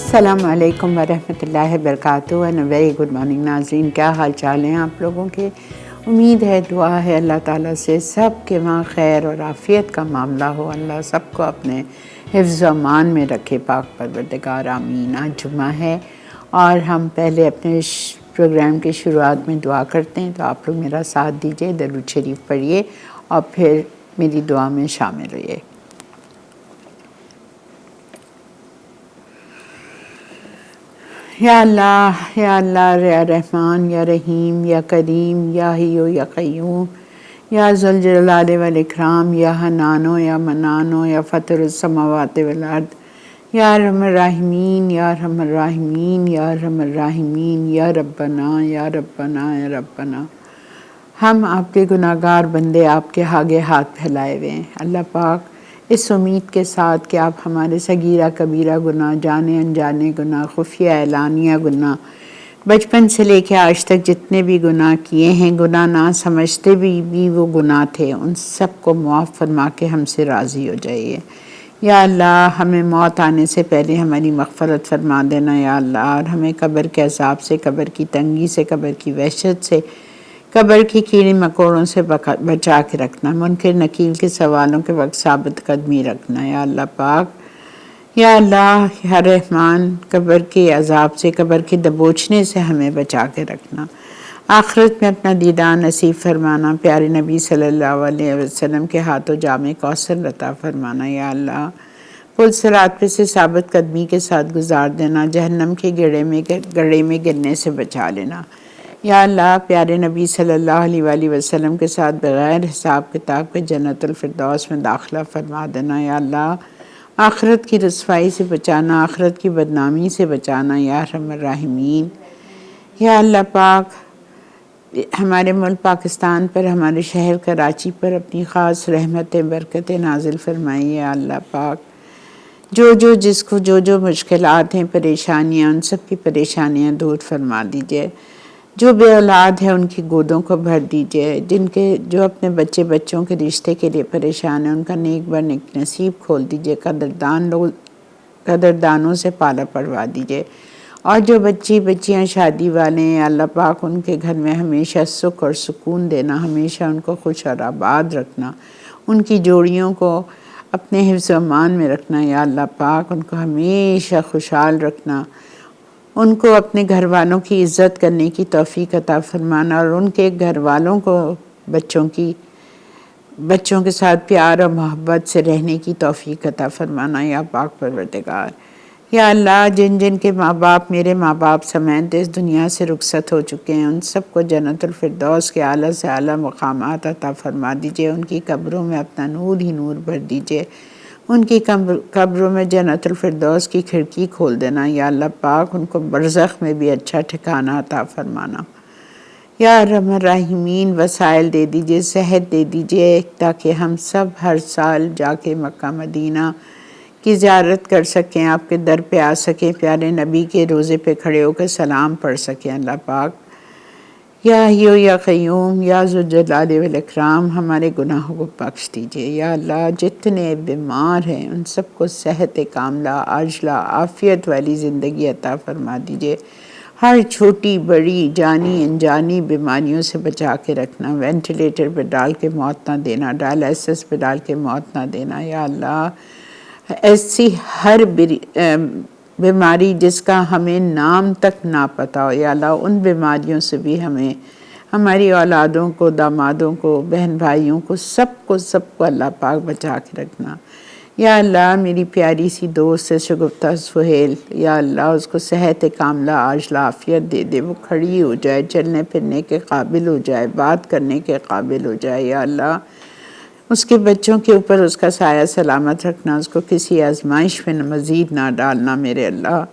अस्सलामुअलैकुम वरहमतुल्लाहि वबरकातुहू and very good morning नाज़रीन। क्या हाल चाल हैं आप लोगों के। उम्मीद है, दुआ है अल्लाह ताला से सब के वहाँ खैर और आफ़ियत का मामला हो। अल्लाह सबको अपने हिफ्ज़ व अमान में रखे, पाक परवरदिगार आमीन। आज जुम्मा है और हम पहले अपने प्रोग्राम की शुरुआत में दुआ करते हैं, तो आप लोग मेरा साथ दीजिए, दरूद शरीफ पढ़िए और फिर मेरी दुआ में शामिल रहिए। या अल्लाह या रहमान या रहीम या करीम या हियो या क़य्यूम या ज़ुल जलाल वल इकराम या हन्नानो या मन्नानो या फ़ातिरुस समावाति वल अर्द या अरहमर राहिमीन या अरहमर राहिमीन या अरहमर राहिमीन या रब्बना या रब्बना या रब्बना। हम आपके गुनाहगार बंदे आपके आगे हाथ फैलाए हुए हैं अल्लाह पाक, इस उम्मीद के साथ कि आप हमारे सगीरा कबीरा गुनाह, जाने अनजाने गुनाह, खुफिया ऐलानिया गुनाह, बचपन से लेकर आज तक जितने भी गुनाह किए हैं, गुनाह ना समझते भी वो गुनाह थे, उन सब को मुआफ़ फरमा के हमसे राज़ी हो जाइए। या अल्लाह, हमें मौत आने से पहले हमारी मग़फ़रत फरमा देना या अल्लाह, और हमें कब्र के अज़ाब से, कब्र की तंगी से, कब्र की वहशत से, कब्र की कीड़े मकोड़ों से बचा के रखना, मुनकर नकील के सवालों के वक्त साबित कदमी रखना या अल्लाह पाक। या अल्लाह या रहमान, कब्र के अज़ाब से, कब्र के दबोचने से हमें बचा के रखना। आखिरत में अपना दीदार नसीब फरमाना, प्यारे नबी सल्लल्लाहु अलैहि वसल्लम के हाथों जामे कौसर लता फरमाना या अल्लाह। पुल सिरात पे से साबित कदमी के साथ गुजार देना, जहन्नम के गड़े में गिरने से बचा लेना या अल्लाह। प्यारे नबी सल्लल्लाहु अलैहि वसल्लम के साथ बग़ैर हिसाब किताब के जन्नतुल फिरदौस में दाखिला फरमा देना या अल्लाह। आखिरत की रुसवाई से बचाना, आखिरत की बदनामी से बचाना या अरहमर राहिमीन। या अल्लाह पाक, हमारे मुल्क पाकिस्तान पर, हमारे शहर कराची पर अपनी ख़ास रहमतें बरकतें नाजिल फरमाइए या अल्लाह पाक। जो जिसको जो मुश्किलात हैं, परेशानियाँ, उन सब की परेशानियाँ दूर फरमा दीजिए। जो बे औलाद है उनकी गोदों को भर दीजिए, जो अपने बच्चों के रिश्ते के लिए परेशान हैं, उनका नेक बर नेक नसीब खोल दीजिए। कदरदानों से पाला पड़वा दीजिए। और जो बच्चियां शादी वाले हैं अल्लाह पाक, उनके घर में हमेशा सुख और सुकून देना, हमेशा उनको खुश और आबाद रखना, उनकी जोड़ियों को अपने हिफ्ज़ अमान में रखना या अल्लाह पाक। उनको हमेशा खुशहाल रखना, उनको अपने घर वालों की इज़्ज़त करने की तौफ़ीक अता फरमाना और उनके घर वालों को बच्चों के साथ प्यार और मोहब्बत से रहने की तौफ़ीक अता फरमाना या पाक परवरदिगार। या अल्लाह, जिन के माँ बाप मेरे माँ बाप समेत इस दुनिया से रुखसत हो चुके हैं, उन सबको जन्नतुल फिरदौस के आला से आला मकामात अता फरमा दीजिए। उनकी कब्रों में अपना नूर ही नूर भर दीजिए। उनकी कब्रों में जन्नतुल फिरदौस की खिड़की खोल देना या अल्लाह पाक। उनको बरज़ख में भी अच्छा ठिकाना अता फरमाना या अरहमर राहिमीन। वसाइल दे दीजिए, सेहत दे दीजिए, ताकि हम सब हर साल जाके मक्का मदीना की ज़ियारत कर सकें, आपके दर पे आ सकें, प्यारे नबी के रोज़े पे खड़े होकर सलाम पढ़ सकें अल्लाह पाक। या हियो या क़य्यूम या ज़ुल जलाल वल इकराम, हमारे गुनाहों को बख्श दीजिए या अल्लाह। जितने बीमार हैं उन सबको सेहत कामला, आजला, आफ़ियत वाली ज़िंदगी अता फरमा दीजिए। हर छोटी बड़ी जानी अनजानी बीमारियों से बचा के रखना, वेंटिलेटर पर डाल के मौत ना देना, डायलिसिस पे डाल के मौत ना देना या अल्लाह। ऐसी हर बीमारी जिसका हमें नाम तक ना पता हो या अल्लाह, उन बीमारियों से भी हमें, हमारी औलादों को, दामादों को, बहन भाइयों को, सबको अल्लाह पाक बचा के रखना या अल्लाह। मेरी प्यारी सी दोस्त है शगुफ्ता सुहेल, या अल्लाह उसको सेहत कामला, आजला, आफ़ियत दे दे, वो खड़ी हो जाए, चलने फिरने के काबिल हो जाए, बात करने के काबिल हो जाए या अल्लाह। उसके बच्चों के ऊपर उसका साया सलामत रखना, उसको किसी आजमाइश में मज़ीद ना डालना मेरे अल्लाह।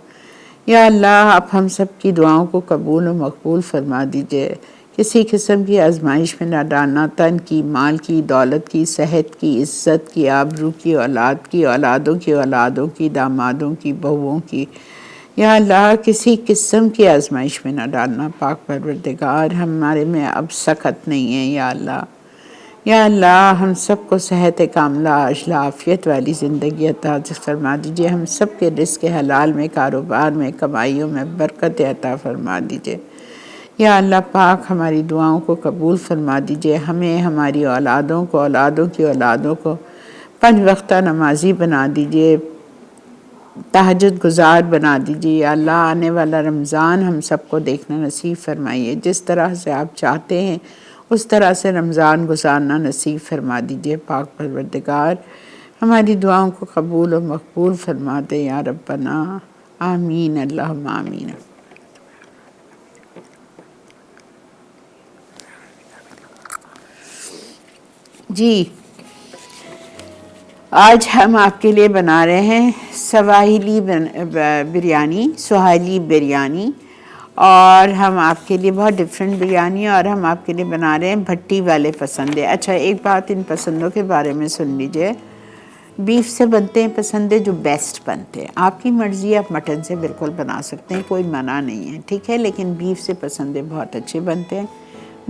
या अल्लाह, आप हम सब की दुआओं को कबूल और मकबूल फरमा दीजिए। किसी किस्म की आजमाइश में ना डालना, तन की, माल की, दौलत की, सेहत की, इज़्ज़त की, आबरू की, औलाद की, औलादों की, दामादों की, बहुओं की या अल्लाह, किसी किस्म की आजमाइश में ना डालना पाक परवरदिगार। हमारे में अब सख़त नहीं है या अल्लाह। या अल्लाह हम सबको सेहत कामला अजला आफ़ियत वाली ज़िंदगी अता फरमा दीजिए। हम सब के रिज़्क़ हलाल में, कारोबार में, कमाइयों में बरकत अता फरमा दीजिए। या अल्लाह पाक हमारी दुआओं को कबूल फरमा दीजिए। हमें, हमारी औलादों को, औलादों की औलादों को 5 वक्ता नमाजी बना दीजिए, तहज्जुद गुज़ार बना दीजिए। या अल्लाह आने वाला रमज़ान हम सबको देखना नसीब फरमाइए। जिस तरह से आप चाहते हैं उस तरह से रमज़ान गुज़ारना नसीब फरमा दीजिए। पाक परवरदिगार हमारी दुआओं को कबूल और मकबूल फरमा दे या रब्बना आमीन अल्लाहुम्मा आमीन। जी, आज हम आपके लिए बना रहे हैं सवाहिली बिरयानी, सुहाइली बिरयानी। और हम आपके लिए बहुत डिफरेंट बिरयानी, और हम आपके लिए बना रहे हैं भट्टी वाले पसंदे। अच्छा, एक बात इन पसंदों के बारे में सुन लीजिए। बीफ से बनते हैं पसंदे जो बेस्ट बनते हैं। आपकी मर्ज़ी, आप मटन से बिल्कुल बना सकते हैं, कोई मना नहीं है, ठीक है, लेकिन बीफ से पसंदे बहुत अच्छे बनते हैं।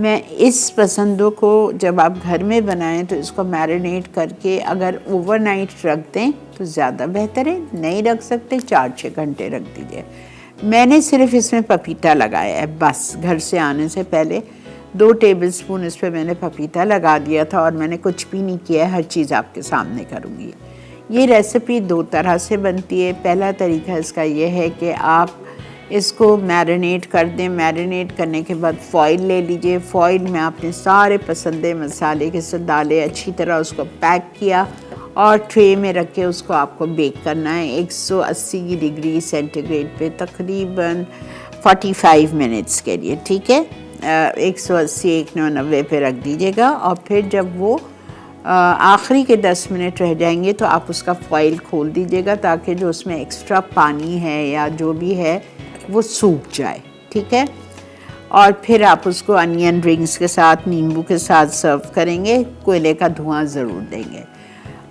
मैं इस पसंदों को जब आप घर में बनाएं तो इसको मैरिनेट करके अगर ओवरनाइट रख दें तो ज़्यादा बेहतर है। नहीं रख सकते 4-6 घंटे रख दीजिए। मैंने सिर्फ इसमें पपीता लगाया है बस। घर से आने से पहले 2 टेबलस्पून इस पर मैंने पपीता लगा दिया था, और मैंने कुछ भी नहीं किया है, हर चीज़ आपके सामने करूँगी। ये रेसिपी 2 तरह से बनती है। पहला तरीका इसका ये है कि आप इसको मैरिनेट कर दें। मैरिनेट करने के बाद फ़ॉइल ले लीजिए। फ़ॉइल में आपने सारे पसंदे मसाले के साथ डाले, अच्छी तरह उसको पैक किया और ट्रे में रख के उसको आपको बेक करना है 180 डिग्री सेंटीग्रेड पे तकरीबन 45 मिनट्स के लिए, ठीक है। 180 190 पे रख दीजिएगा। और फिर जब वो आखिरी के 10 मिनट रह जाएंगे तो आप उसका फ़ॉइल खोल दीजिएगा, ताकि जो उसमें एक्स्ट्रा पानी है या जो भी है वो सूख जाए, ठीक है। और फिर आप उसको अनियन रिंग्स के साथ, नींबू के साथ सर्व करेंगे। कोयले का धुआं ज़रूर देंगे।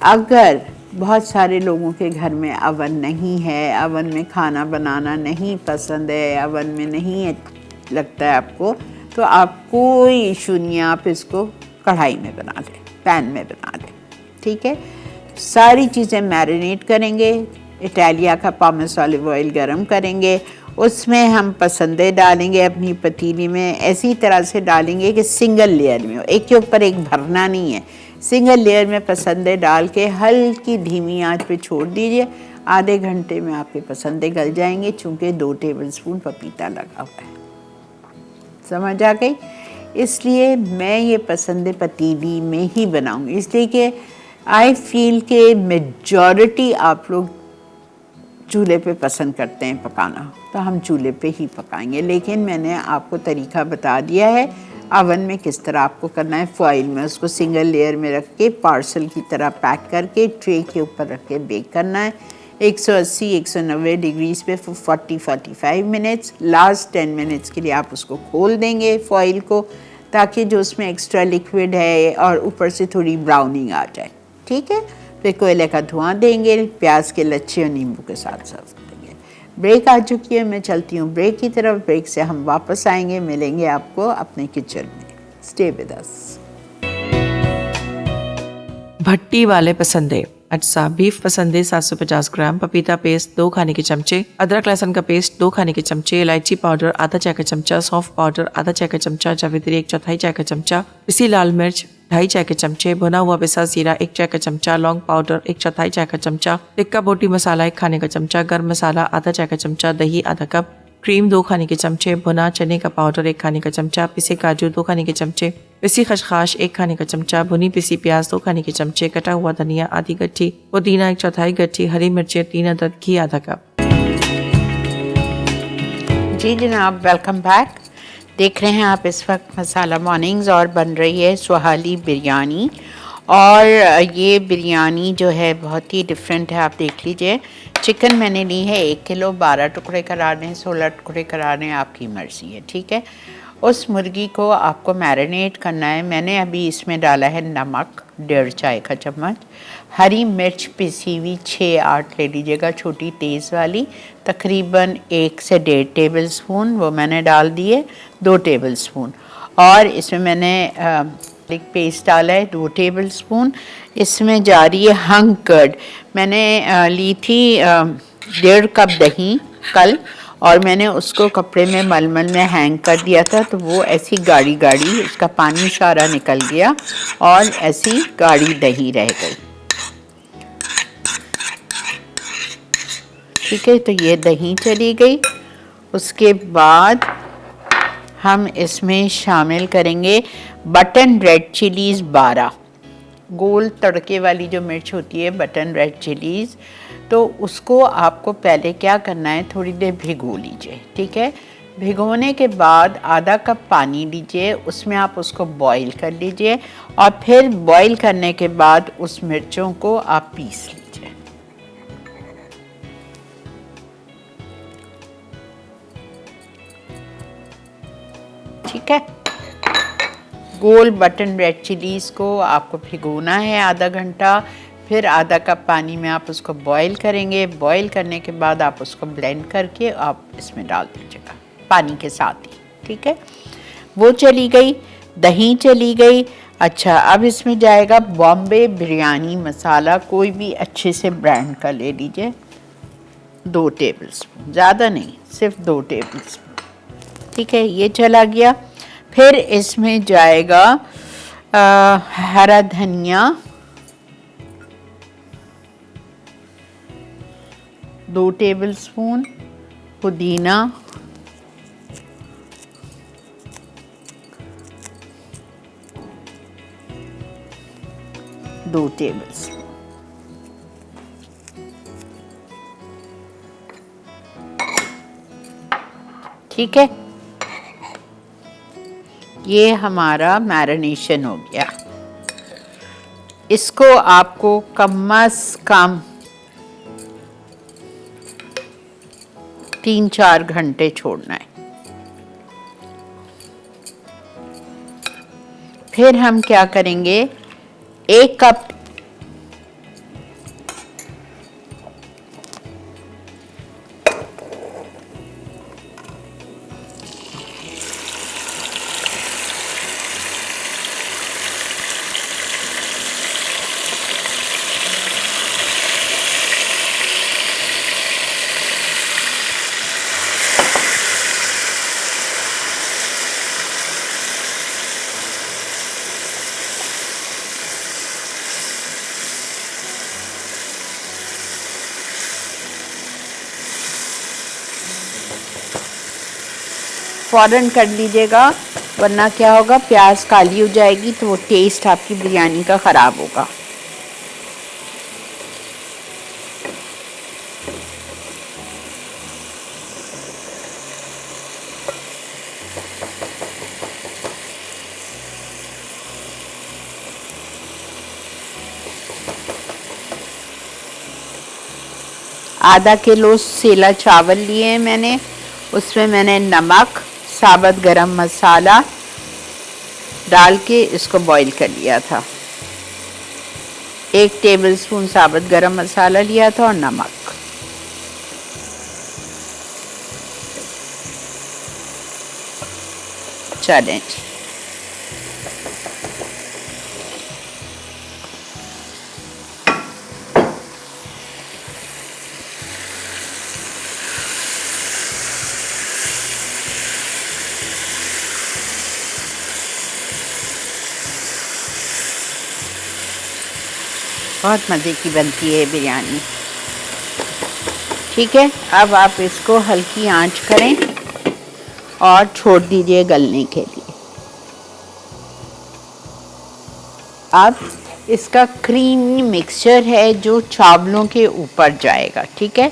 अगर बहुत सारे लोगों के घर में अवन नहीं है, अवन में खाना बनाना नहीं पसंद है, अवन में नहीं लगता है आपको, तो आप कोई इशू नहीं, आप इसको कढ़ाई में बना लें, पैन में बना लें, ठीक है। सारी चीज़ें मैरिनेट करेंगे। इटालिया का पामस ऑलिव ऑयल गरम करेंगे, उसमें हम पसंदे डालेंगे अपनी पतीली में। ऐसी तरह से डालेंगे कि सिंगल लेयर में हो, एक के ऊपर एक भरना नहीं है। सिंगल लेयर में पसंदे डाल के हल्की धीमी आंच पे छोड़ दीजिए। आधे घंटे में आपके पसंदे गल जाएंगे, चूँकि 2 टेबलस्पून पपीता लगा हुआ है। समझ आ गई? इसलिए मैं ये पसंदे पतीली में ही बनाऊंगी, इसलिए कि आई फील के मेजॉरिटी आप लोग चूल्हे पे पसंद करते हैं पकाना, तो हम चूल्हे पे ही पकाएंगे। लेकिन मैंने आपको तरीका बता दिया है अवन में किस तरह आपको करना है। फॉइल में उसको सिंगल लेयर में रख के पार्सल की तरह पैक करके ट्रे के ऊपर रख के बेक करना है 180-190 डिग्रीज पे 40-45 मिनट्स। लास्ट 10 मिनट्स के लिए आप उसको खोल देंगे फॉइल को, ताकि जो उसमें एक्स्ट्रा लिक्विड है और ऊपर से थोड़ी ब्राउनिंग आ जाए, ठीक है। फिर कोयले का धुआं देंगे, प्याज के लच्छे और नींबू के साथ सर्व करेंगे। ब्रेक आ चुकी है, मैं चलती हूँ ब्रेक की तरफ। ब्रेक से हम वापस आएंगे, मिलेंगे आपको अपने किचन में। Stay with us. भट्टी वाले पसंदे। अच्छा, बीफ पसंदे 750 ग्राम, पपीता पेस्ट 2 खाने के चमचे, अदरक लहसुन का पेस्ट 2 खाने के चमचे, इलायची पाउडर आधा चाय का चमचा, सौंफ पाउडर आधा चाय का चमचा, जावित्री 1/4 चाय का चमचा, पिसी लाल मिर्च 2.5 चाय के चमचे, भुना हुआ पिसा जीरा 1 चाय का चमचा, लौंग पाउडर 1/4 चाय का चमचा, टिक्का बोटी मसाला 1 खाने का चमचा, गर्म मसाला आधा चाय का चमचा, दही आधा कप, क्रीम 2 खाने के चमचे, भुना चने का पाउडर 1 खाने का चमचा, पिसे काजू 2 खाने के चमचे, पिसी खसखस 1 खाने का चमचा, भुनी पिसी प्याज 2 खाने के चमचे, कटा हुआ धनिया आधी गट्ठी, पुदीना 1/4 गट्ठी, हरी मिर्चें 3 अदद, घी आधा कप। जी जनाब, वेलकम बैक। देख रहे हैं आप इस वक्त मसाला मॉर्निंग्स, और बन रही है सुहाली बिरयानी। और ये बिरयानी जो है बहुत ही डिफरेंट है। आप देख लीजिए, चिकन मैंने ली है 1 किलो, 12 टुकड़े कराने, 16 टुकड़े कराने, आपकी मर्ज़ी है, ठीक है। उस मुर्गी को आपको मैरिनेट करना है। मैंने अभी इसमें डाला है नमक 1.5 चाय का चम्मच, हरी मिर्च पिसी हुई 6-8 ले लीजिएगा, छोटी तेज़ वाली, तकरीबन 1 से 1.5 टेबल स्पून वो मैंने डाल दिए, 2 टेबल स्पून। और इसमें मैंने एक पेस्ट डाला है 2 टेबलस्पून। इसमें जा रही है हंग कर्ड। मैंने ली थी 1.5 कप दही कल, और मैंने उसको कपड़े में मलमल में हैंग कर दिया था, तो वो ऐसी गाढ़ी गाढ़ी, उसका पानी सारा निकल गया और ऐसी गाढ़ी दही रह गई। ठीक है, तो ये दही चली गई। उसके बाद हम इसमें शामिल करेंगे बटन रेड चिलीज़ 12, गोल तड़के वाली जो मिर्च होती है बटन रेड चिलीज़। तो उसको आपको पहले क्या करना है, थोड़ी देर भिगो लीजिए। ठीक है, भिगोने के बाद आधा कप पानी लीजिए, उसमें आप उसको बॉईल कर लीजिए, और फिर बॉईल करने के बाद उस मिर्चों को आप पीस लीजिए। ठीक है, गोल बटन रेड चिलीज़ को आपको भिगोना है आधा घंटा, फिर आधा कप पानी में आप उसको बॉईल करेंगे। बॉईल करने के बाद आप उसको ब्लेंड करके आप इसमें डाल दीजिएगा पानी के साथ ही। ठीक है, वो चली गई, दही चली गई। अच्छा, अब इसमें जाएगा बॉम्बे बिरयानी मसाला, कोई भी अच्छे से ब्रांड का ले लीजिए, 2 टेबलस्पून, ज़्यादा नहीं, सिर्फ 2 टेबलस्पून। ठीक है, ये चला गया। फिर इसमें जाएगा हरा धनिया 2 टेबलस्पून, पुदीना 2 टेबलस्पून। ठीक है, ये हमारा मैरिनेशन हो गया। इसको आपको कम से कम 3-4 घंटे छोड़ना है। फिर हम क्या करेंगे, 1 कप फ़ौरन कर लीजिएगा, वरना क्या होगा, प्याज काली हो जाएगी तो वो टेस्ट आपकी बिरयानी का ख़राब होगा। आधा किलो सेला चावल लिए हैं मैंने, उसमें मैंने नमक, साबुत गरम मसाला डाल के इसको बॉईल कर लिया था। 1 टेबलस्पून साबुत गरम मसाला लिया था और नमक। चलें, बहुत मज़े की बनती है बिरयानी। ठीक है, अब आप इसको हल्की आंच करें और छोड़ दीजिए गलने के लिए। अब इसका क्रीमी मिक्सचर है जो चावलों के ऊपर जाएगा। ठीक है,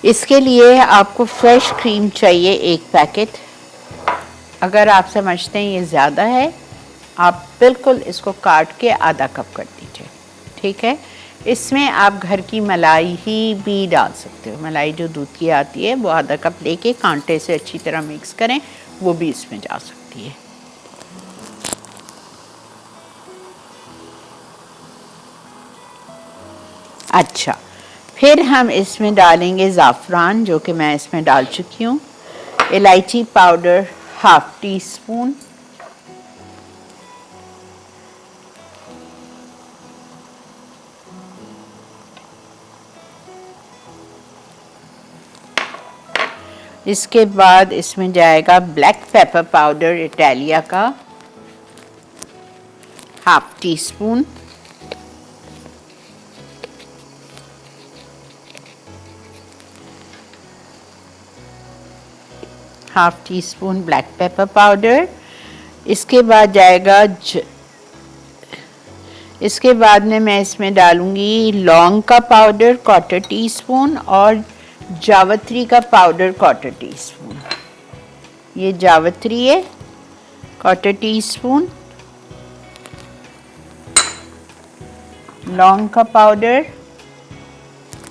इसके लिए आपको फ्रेश क्रीम चाहिए 1 पैकेट। अगर आप समझते हैं ये ज़्यादा है, आप बिल्कुल इसको काट के आधा कप कर दीजिए। ठीक है, इसमें आप घर की मलाई ही भी डाल सकते हो, मलाई जो दूध की आती है वो आधा कप लेके कांटे से अच्छी तरह मिक्स करें, वो भी इसमें जा सकती है। अच्छा, फिर हम इसमें डालेंगे ज़ाफ़रान, जो कि मैं इसमें डाल चुकी हूँ। इलायची पाउडर 1/2 टीस्पून, इसके बाद इसमें जाएगा ब्लैक पेपर पाउडर इटालिया का, 1/2 teaspoon. Half tea spoon black pepper powder. इसके बाद जाएगा इसके बाद में मैं इसमें डालूंगी लौंग का पाउडर 1/4 टीस्पून और जावित्री का पाउडर 1/4 टीस्पून। ये जावित्री है 1/4 टीस्पून, लौंग का पाउडर,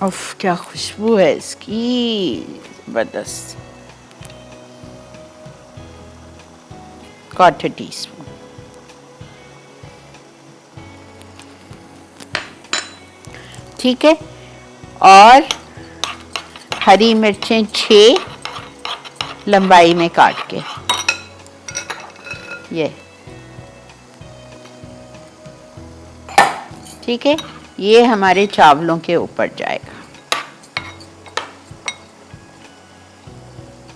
उफ क्या खुशबू है इसकी, जबरदस्त, 1/4 टीस्पून। ठीक है, और हरी मिर्चें 6 लंबाई में काट के, ये ठीक है, ये हमारे चावलों के ऊपर जाएगा।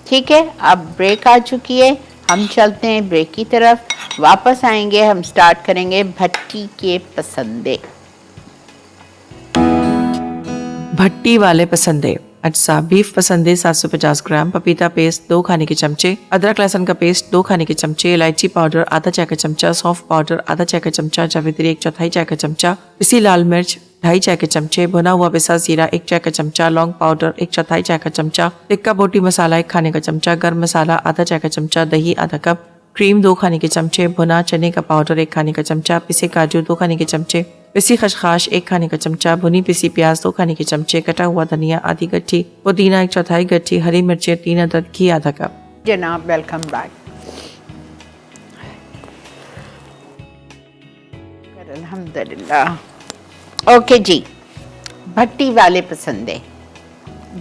ठीक है, अब ब्रेक आ चुकी है, हम चलते हैं ब्रेक की तरफ। वापस आएंगे, हम स्टार्ट करेंगे भट्टी के पसंदे। भट्टी वाले पसंदे। अच्छा, बीफ पसंदे 750 ग्राम, पपीता पेस्ट 2 खाने के चमचे, अदरक लहसुन का पेस्ट 2 खाने के चमचे, इलायची पाउडर आधा चाय का चमचा, सौंफ पाउडर आधा चाय का चमचा, जावित्री 1/4 चाय का चमचा, पिसी लाल मिर्च 2.5 चाय के चमचे, भुना हुआ पिसा जीरा 1 चाय का चमचा, लौंग पाउडर 1/4 चाय का चमचा, टिक्का बोटी मसाला 1 खाने का चमचा, गर्म मसाला आधा चाय का चमचा, दही आधा कप, क्रीम 2 खाने के चमचे, भुना चने का पाउडर 1 खाने का चमचा, पिसे काजू 2 खाने के चमचे, पिसी खसखस 1 खाने का चमचा, भुनी पिसी प्याज 2 खाने के चमचे, कटा हुआ धनिया आधी गट्ठी, पुदीना 1/4 गट्ठी, हरी मिर्चें 3 अदद, घी आधा कप। जनाब वेलकम बैक। अल्हम्दुलिल्लाह। ओके जी, भट्टी वाले पसंदे।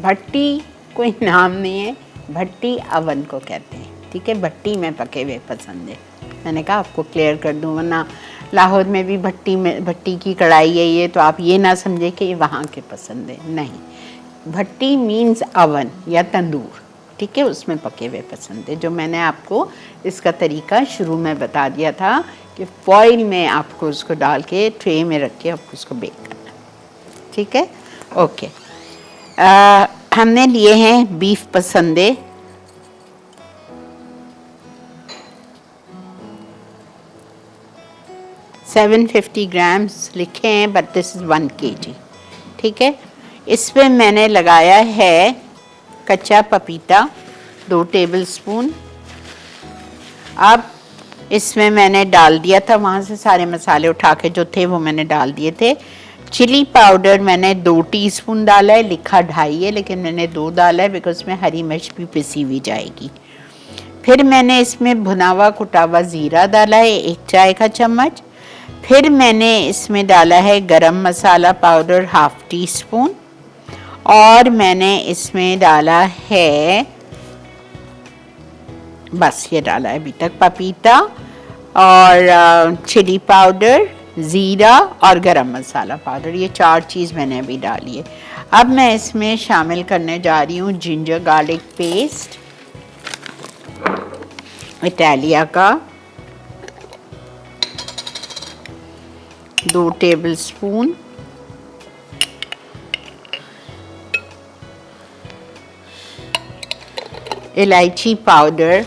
भट्टी कोई नाम नहीं है, भट्टी अवन को कहते हैं। ठीक है, भट्टी में पके हुए पसंदे, मैंने कहा आपको क्लियर कर दूं, वरना लाहौर में भी भट्टी की कढ़ाई है ये, तो आप ये ना समझे कि ये वहाँ के पसंदे, नहीं। भट्टी मीन्स अवन या तंदूर, ठीक है, उसमें पके हुए पसंदे, जो मैंने आपको इसका तरीका शुरू में बता दिया था कि फॉइल में आपको उसको डाल के ट्रे में रख के आपको उसको बेक करना। ठीक है, ओके। हमने लिए हैं बीफ पसंदे, $750 ग्राम्स लिखे हैं, बट दिस इज़ 1 kg। ठीक है, इसमें मैंने लगाया है कच्चा पपीता 2 टेबलस्पून। अब इसमें मैंने डाल दिया था, वहाँ से सारे मसाले उठा के जो थे वो मैंने डाल दिए थे। चिली पाउडर मैंने 2 टीस्पून डाला है, लिखा 2.5 है लेकिन मैंने 2 डाला है बिकॉज इसमें हरी मिर्च भी पिसी हुई जाएगी। फिर मैंने इसमें भुना हुआ कुटा हुआ ज़ीरा डाला है 1 चाय का चम्मच। फिर मैंने इसमें डाला है गरम मसाला पाउडर 1/2 टीस्पून, और मैंने इसमें डाला है, बस ये डाला है अभी तक, पपीता और चिली पाउडर, ज़ीरा और गरम मसाला पाउडर, ये 4 चीज़ मैंने अभी डाली है। अब मैं इसमें शामिल करने जा रही हूँ जिंजर गार्लिक पेस्ट इटालिया का 2 टेबलस्पून, इलायची पाउडर,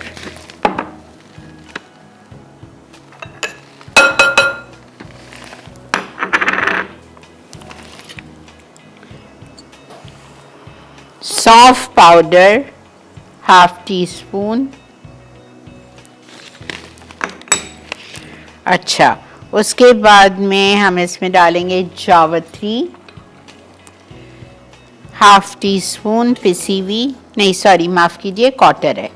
सौंफ पाउडर 1/2 टीस्पून। अच्छा, उसके बाद में हम इसमें डालेंगे जावित्री 1/2 टीस्पून पिसी हुई, नहीं सॉरी माफ़ कीजिए, 1/4 है,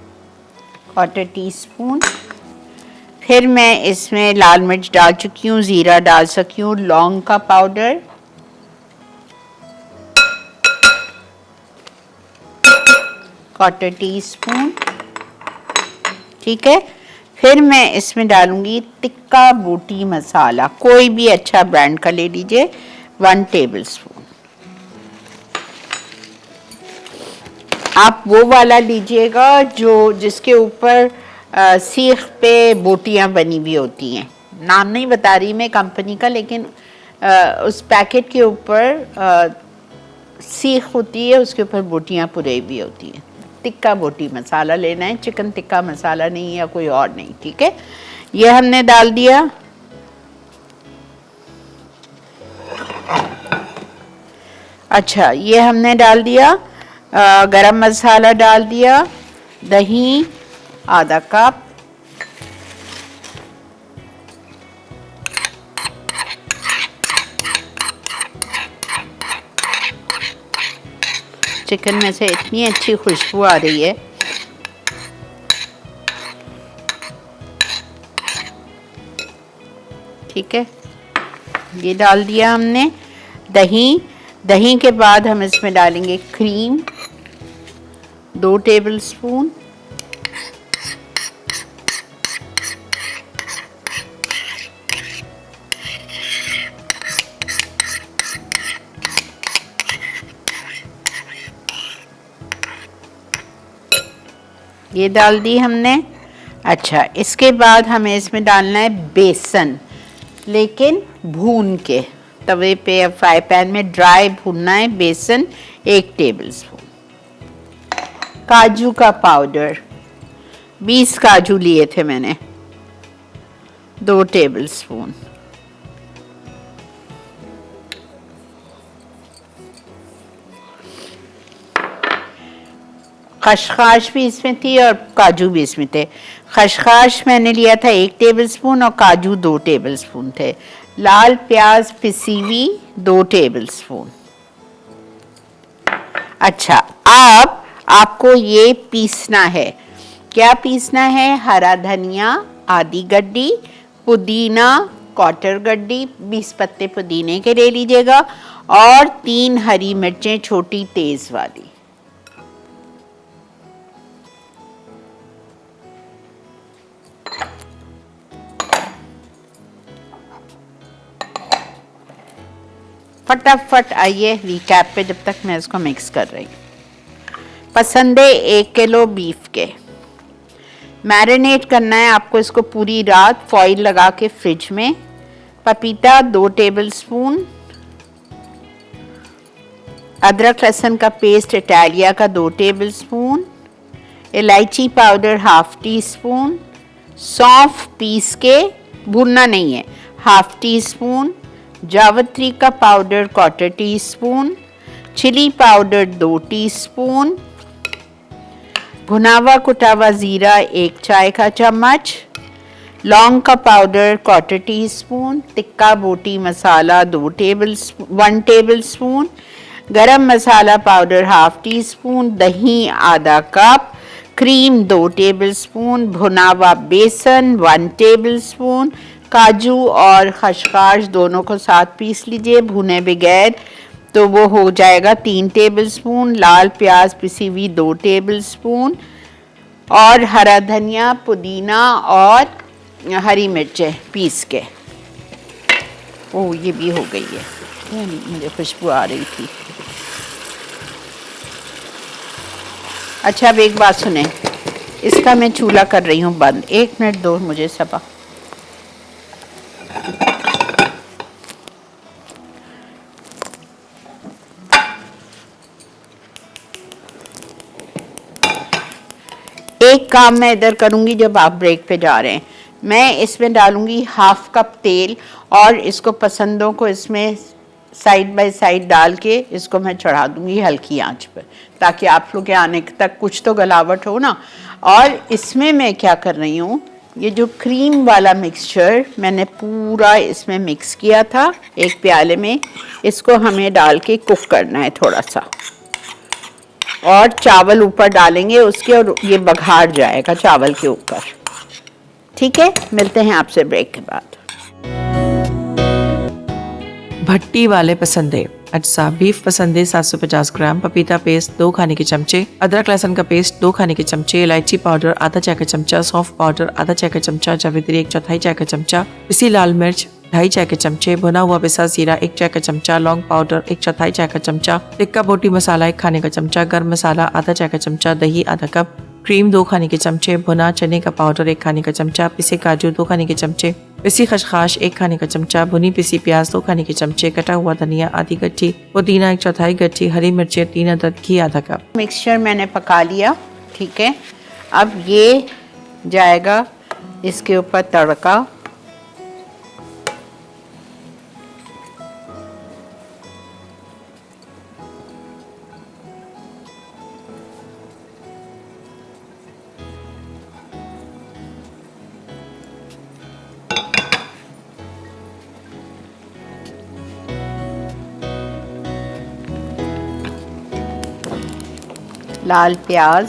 1/4 टीस्पून। फिर मैं इसमें लाल मिर्च डाल चुकी हूँ, ज़ीरा डाल सकी हूँ, लौंग का पाउडर, क्वार्टर टीस्पून। ठीक है, फिर मैं इसमें डालूंगी टिक्का बोटी मसाला, कोई भी अच्छा ब्रांड का ले लीजिए, 1 टेबलस्पून। आप वो वाला लीजिएगा जिसके ऊपर सीख पे बोटियां बनी हुई होती हैं। नाम नहीं बता रही मैं कंपनी का, लेकिन उस पैकेट के ऊपर सीख होती है, उसके ऊपर बोटियां पुरी हुई होती हैं। टिक्का बोटी मसाला लेना है, चिकन टिक्का मसाला नहीं या कोई और नहीं, ठीक है। ये हमने डाल दिया। अच्छा, ये हमने डाल दिया। गरम मसाला डाल दिया, दही आधा कप, चिकन में से इतनी अच्छी खुशबू आ रही है। ठीक है, ये डाल दिया हमने दही के बाद हम इसमें डालेंगे क्रीम 2 टेबलस्पून, ये डाल दी हमने। अच्छा, इसके बाद हमें इसमें डालना है बेसन, लेकिन भून के तवे पे या फ्राई पैन में ड्राई भूनना है बेसन 1 टेबलस्पून। काजू का पाउडर 20 काजू लिए थे मैंने 2 टेबलस्पून। खसखस भी इसमें थी और काजू भी इसमें थे। खसखस मैंने लिया था 1 टेबलस्पून और काजू 2 टेबलस्पून थे। लाल प्याज पिसी हुई 2 टेबलस्पून। अच्छा, अब आपको ये पीसना है। क्या पीसना है? हरा धनिया आधी गड्डी, पुदीना 1/4 गड्डी, 20 पत्ते पुदीने के ले लीजिएगा, और 3 हरी मिर्चें छोटी तेज वाली। फटाफट आइए रिकैप पे जब तक मैं इसको मिक्स कर रही हूँ। पसंदे 1 किलो बीफ के। मैरिनेट करना है आपको इसको पूरी रात फॉइल लगा के फ्रिज में। पपीता 2 टेबलस्पून, अदरक लहसुन का पेस्ट इटालिया का 2 टेबलस्पून, इलायची पाउडर 1/2 टीस्पून, सौंफ पीस के भूनना नहीं है 1/2 टीस्पून, जावित्री का powder 1/4 teaspoon, chilli powder 2 teaspoon, भुना हुआ कुटा हुआ जीरा 1 चाय का चम्मच, लौंग का पाउडर 1/4 टीस्पून, टिक्का बोटी मसाला 1 टेबलस्पून, गरम मसाला पाउडर 1/2 टीस्पून, दही आधा कप, क्रीम 2 टेबलस्पून, भुना हुआ बेसन 1 टेबलस्पून, काजू और खसखस दोनों को साथ पीस लीजिए भुने बगैर, तो वो हो जाएगा 3 टेबलस्पून, लाल प्याज पिसी हुई 2 टेबलस्पून, और हरा धनिया पुदीना और हरी मिर्चें पीस के। ओह, ये भी हो गई है, मुझे खुशबू आ रही थी। अच्छा, अब एक बात सुने, इसका मैं चूल्हा कर रही हूँ बंद। 1 मिनट दो मुझे सबा। एक काम मैं इधर करूंगी जब आप ब्रेक पे जा रहे हैं। मैं इसमें डालूंगी 1/2 कप तेल, और इसको पसंदों को इसमें साइड बाय साइड डाल के इसको मैं चढ़ा दूंगी हल्की आंच पर, ताकि आप लोग के आने तक कुछ तो गलावट हो ना। और इसमें मैं क्या कर रही हूँ, ये जो क्रीम वाला मिक्सचर मैंने पूरा इसमें मिक्स किया था एक प्याले में, इसको हमें डाल के कुक करना है थोड़ा सा, और चावल ऊपर डालेंगे उसके, और ये बघार जाएगा चावल के ऊपर। ठीक है, मिलते हैं आपसे ब्रेक के बाद। भट्टी वाले पसंदे। अच्छा, बीफ पसंदे 750 ग्राम, पपीता पेस्ट 2 खाने के चमचे, अदरक लहसुन का पेस्ट 2 खाने के चमचे, इलायची पाउडर आधा चाय का चमचा, सौंफ पाउडर आधा चाय का चमचा, जावित्री 1/4 चाय का चमचा, पिसी लाल मिर्च 2.5 चाय के चमचे, भुना हुआ पिसा जीरा 1 चाय का चमचा, लौंग पाउडर 1/4 चाय का चमचा, टिक्का बोटी मसाला 1 खाने का चमचा, गर्म मसाला आधा चाय का चमचा, दही आधा कप, क्रीम 2 खाने के चमचे, भुना चने का पाउडर 1 खाने का चमचा, पिसे काजू 2 खाने के चमचे, पिसी खसखस 1 खाने का चमचा, भुनी पिसी प्याज 2 खाने के चमचे, कटा हुआ धनिया आधी गट्ठी, पुदीना 1/4 गट्ठी, हरी मिर्चें 3 अदद, घी आधा कप। मिक्सचर मैंने पका लिया, ठीक है। अब ये जाएगा इसके ऊपर तड़का। लाल प्याज,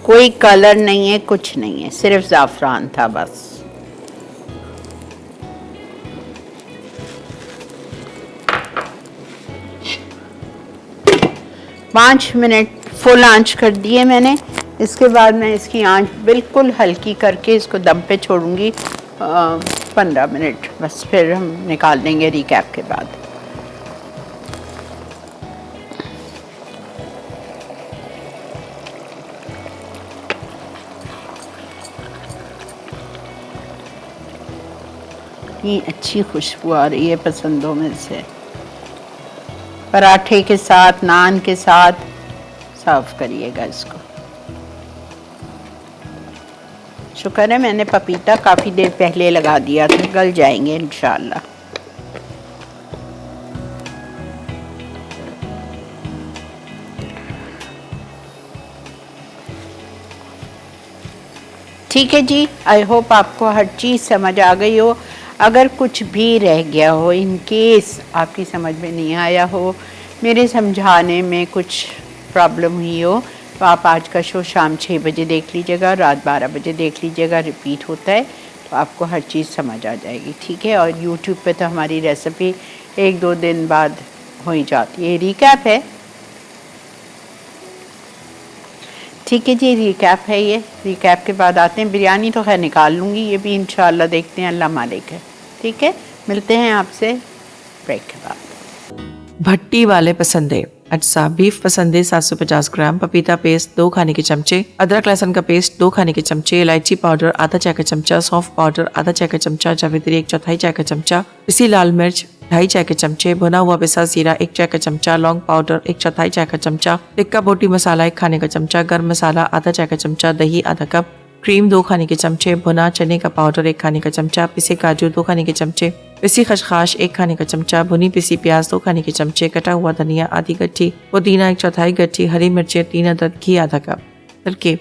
कोई कलर नहीं है, कुछ नहीं है, सिर्फ ज़ाफ़रान था बस। पाँच मिनट फुल आंच कर दिए मैंने। इसके बाद मैं इसकी आंच बिल्कुल हल्की करके इसको दम पे छोड़ूंगी 15 मिनट बस, फिर हम निकाल देंगे रिकैप के बाद। इतनी अच्छी खुशबू आ रही है पसंदों में से। पराठे के साथ, नान के साथ सर्व करिएगा इसको। शुक्र है मैंने पपीता काफ़ी देर पहले लगा दिया था, गल जाएंगे इंशाल्लाह। ठीक है जी, आई होप आपको हर चीज़ समझ आ गई हो। अगर कुछ भी रह गया हो, इन केस आपकी समझ में नहीं आया हो, मेरे समझाने में कुछ प्रॉब्लम हुई हो, तो आप आज का शो शाम 6 बजे देख लीजिएगा, रात 12 बजे देख लीजिएगा, रिपीट होता है, तो आपको हर चीज़ समझ आ जाएगी, ठीक है। और यूट्यूब पे तो हमारी रेसिपी 1-2 दिन बाद हो ही जाती है। रिकैप है, ठीक है जी, रिकैप है ये। रिकैप के बाद आते हैं, बिरयानी तो खैर निकाल लूँगी, ये भी इंशाल्लाह देखते हैं, अल्लाह मालिक है, ठीक है। मिलते हैं आपसे ब्रेक के बाद। भट्टी वाले पसंदे अज्जा बीफ पसंदे 750 ग्राम, पपीता पेस्ट 2 खाने के चमचे, अदरक लहसुन का पेस्ट 2 खाने के चमचे, इलायची पाउडर आधा चाय का चमचा, सौंफ पाउडर आधा चाय का चमचा, जावित्री 1/4 चाय का चमचा, पिसी लाल मिर्च 2.5 चाय के चमचे, भुना हुआ पिसा जीरा 1 चाय का चमचा, लौंग पाउडर 1/4 चाय का चमचा, टिक्का बोटी मसाला 1 खाने का चमचा, गर्म मसाला आधा चाय का चमचा, दही आधा कप, क्रीम 2 खाने के चमचे, भुना चने का पाउडर 1 खाने का चमचा, पिसे काजू 2 खाने के चमचे, पिसी खसखस 1 खाने का चमचा, भुनी पिसी प्याज 2 खाने के चमचे, कटा हुआ धनिया आधी गट्ठी, पुदीना 1/4 गट्ठी, हरी मिर्चें 3 अदद, घी आधा कप। तरकीब: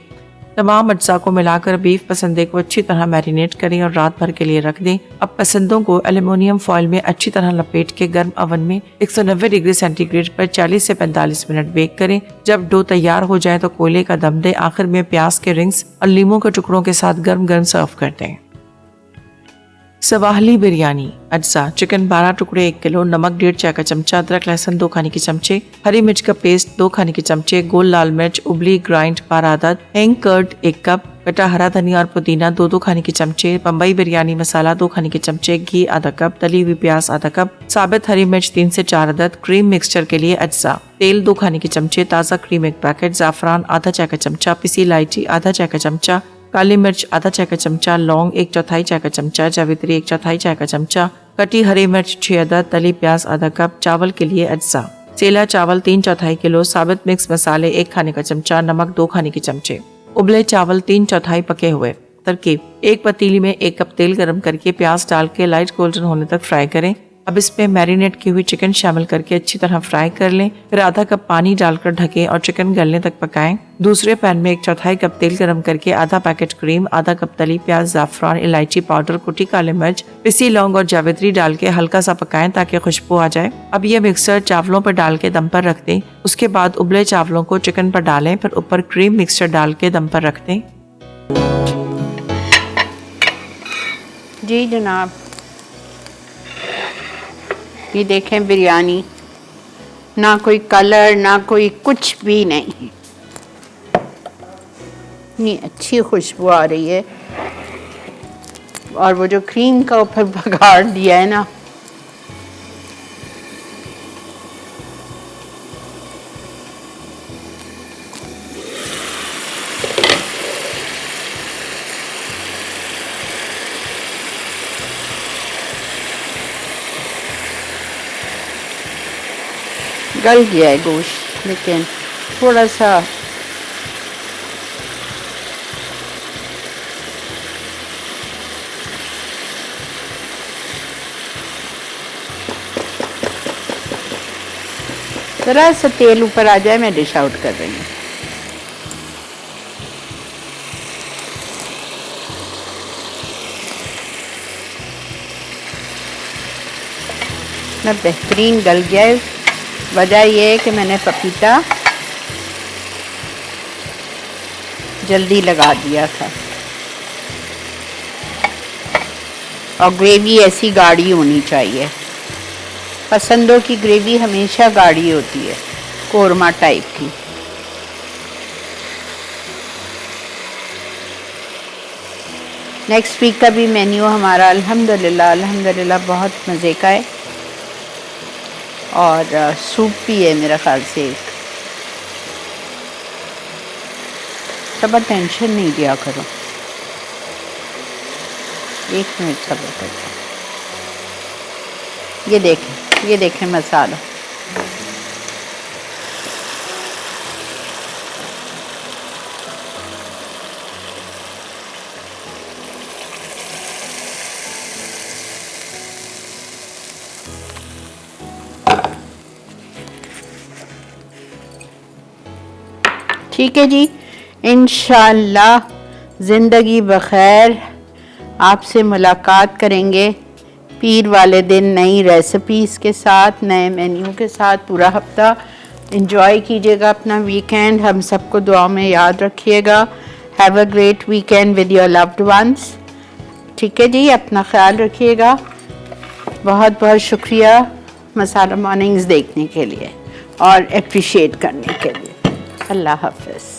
तमाम अज्जा को मिलाकर बीफ पसंदे को अच्छी तरह मैरिनेट करें और रात भर के लिए रख दें। अब पसंदों को एल्युमिनियम फॉइल में अच्छी तरह लपेट के गर्म ओवन में 190 डिग्री सेंटीग्रेड पर 40 से 45 मिनट बेक करें। जब डो तैयार हो जाए तो कोयले का दम दें। आखिर में प्याज के रिंग्स और लीमू के टुकड़ों के साथ गर्म गर्म सर्व कर दें। सवाहली बिरयानी अज्जा: चिकन 12 टुकड़े 1 किलो, नमक 1.5 चाय का चमचा, अदरक लहसुन 2 खाने के चमचे, हरी मिर्च का पेस्ट 2 खाने के चमचे, गोल लाल मिर्च उबली ग्राइंड 12 अदद, हैंग कर्ड 1 कप, कटा हरा धनिया और पुदीना 2-2 खाने के चमचे, बम्बई बिरयानी मसाला 2 खाने के चमचे, घी आधा कप, तली हुई प्याज आधा कप, साबित हरी मिर्च 3 से 4 अदद, क्रीम मिक्सचर के लिए अज्जा: तेल 2 खाने के चमचे, ताज़ा क्रीम 1 पैकेट, ज़ाफ़रान आधा चाय का चमचा, पिसी इलायची आधा चाय का चमचा, काली मिर्च आधा चाय का चमचा, लौंग 1/4 चाय का चमचा, जावित्री 1/4 चाय का चमचा, कटी हरी मिर्च 6 अदद, तली प्याज आधा कप। चावल के लिए अज्जा: सेला चावल 3/4 किलो, साबित मिक्स मसाले 1 खाने का चमचा, नमक 2 खाने के चमचे, उबले चावल 3/4 पके हुए। तरकीब: एक पतीली में 1 कप तेल गरम करके प्याज डाल के लाइट गोल्डन होने तक फ्राई करें। अब इसमें मैरिनेट की हुई चिकन शामिल करके अच्छी तरह फ्राई कर लें। फिर आधा कप पानी डालकर ढकें और चिकन गलने तक पकाएं। दूसरे पैन में 1/4 कप तेल गरम करके आधा पैकेट क्रीम, आधा कप तली प्याज, ज़ाफ़रान, इलायची पाउडर, कुटी काले मिर्च, पिसी लौंग और जावित्री डाल के हल्का सा पकाएं ताकि खुशबू आ जाए। अब ये मिक्सर चावलों पर डाल के दम पर रख दें। उसके बाद उबले चावलों को चिकन पर डालें, फिर ऊपर क्रीम मिक्सचर डाल के दम पर रख दें। जी जनाब, ये देखें बिरयानी, ना कोई कलर ना कोई कुछ भी नहीं, इतनी अच्छी खुशबू आ रही है। और वो जो क्रीम का ऊपर बघाड़ दिया है ना, गल गया है गोश्त, लेकिन थोड़ा सा ज़रा सा तेल ऊपर आ जाए, मैं डिश आउट कर रही हूँ। मैं बेहतरीन गल गया है। वजह यह है कि मैंने पपीता जल्दी लगा दिया था, और ग्रेवी ऐसी गाढ़ी होनी चाहिए। पसंदों की ग्रेवी हमेशा गाढ़ी होती है, कोरमा टाइप की। नेक्स्ट वीक का भी मेन्यू हमारा अल्हम्दुलिल्लाह बहुत मज़े का है, और सूप भी है मेरा ख्याल से एक। सब टेंशन नहीं दिया करो, 1 मिनट सब्र करो। ये देखें मसाला। ठीक है जी, इंशाअल्लाह ज़िंदगी बखैर आपसे मुलाकात करेंगे पीर वाले दिन, नई रेसिपीज़ के साथ, नए मेन्यू के साथ। पूरा हफ्ता एंजॉय कीजिएगा अपना वीकेंड, हम सबको दुआ में याद रखिएगा। Have a great weekend with your loved ones. ठीक है जी, अपना ख्याल रखिएगा। बहुत बहुत शुक्रिया मसाला मॉर्निंग्स देखने के लिए और अप्रिशिएट करने के लिए। अल्लाह हाफ़िज़।